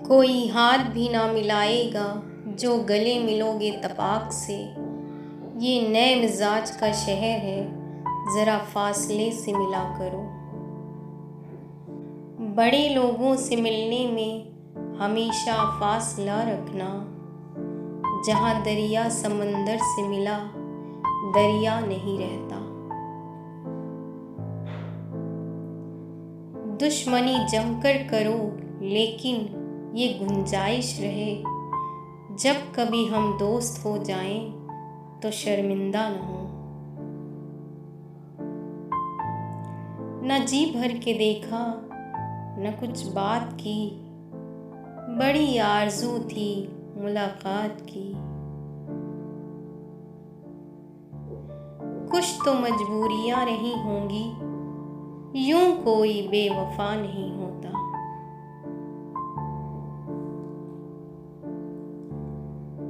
कोई हाथ भी ना मिलाएगा जो गले मिलोगे तपाक से। ये नए मिजाज का शहर है, ज़रा फासले से मिला करो। बड़े लोगों से मिलने में हमेशा फासला रखना। जहाँ दरिया समंदर से मिला, दरिया नहीं रहता। दुश्मनी जमकर करो, लेकिन ये गुंजाइश रहे, जब कभी हम दोस्त हो जाएं तो शर्मिंदा न हो। न जी भर के देखा, न कुछ बात की, बड़ी आरज़ू थी मुलाकात की। कुछ तो मजबूरियां रही होंगी, यूं कोई बेवफा नहीं होता।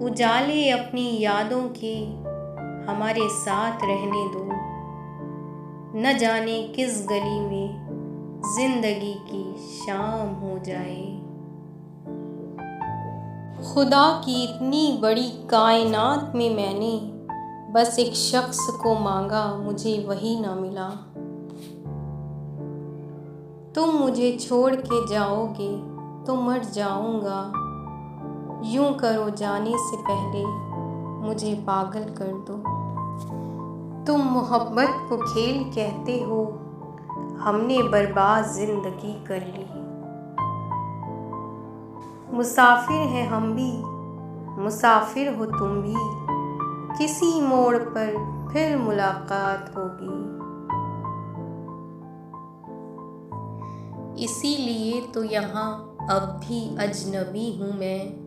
उजाले अपनी यादों के हमारे साथ रहने दो। न जाने किस गली में जिंदगी की शाम हो जाए। खुदा की इतनी बड़ी कायनात में मैंने बस एक शख्स को मांगा, मुझे वही ना मिला। तुम मुझे छोड़ के जाओगे तो मर जाऊंगा। यूं करो, जाने से पहले मुझे पागल कर दो। तुम मोहब्बत को खेल कहते हो, हमने बर्बाद जिंदगी कर ली। मुसाफिर हैं हम भी, मुसाफिर हो तुम भी, किसी मोड़ पर फिर मुलाकात होगी। इसीलिए तो यहाँ अब भी अजनबी हूँ मैं।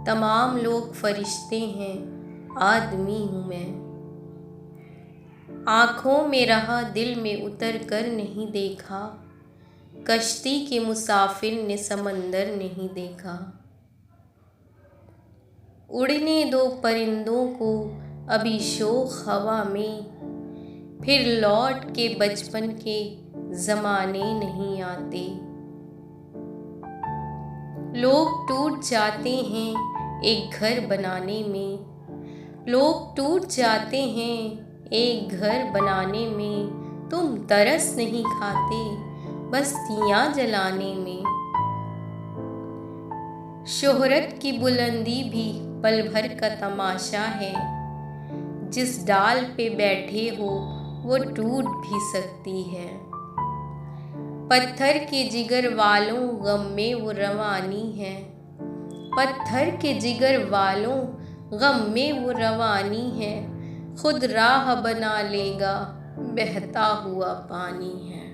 तमाम लोग फरिश्ते हैं, आदमी हूँ मैं। आँखों में रहा, दिल में उतर कर नहीं देखा। कश्ती के मुसाफिर ने समंदर नहीं देखा। उड़ने दो परिंदों को अभी शोख हवा में, फिर लौट के बचपन के ज़माने नहीं आते। लोग टूट जाते हैं एक घर बनाने में, लोग टूट जाते हैं एक घर बनाने में। तुम तरस नहीं खाते बस्तियां जलाने में। शोहरत की बुलंदी भी पल भर का तमाशा है, जिस डाल पे बैठे हो वो टूट भी सकती है। पत्थर के जिगर वालों गम में वो रवानी है, पत्थर के जिगर वालों गम में वो रवानी है। खुद राह बना लेगा बहता हुआ पानी है।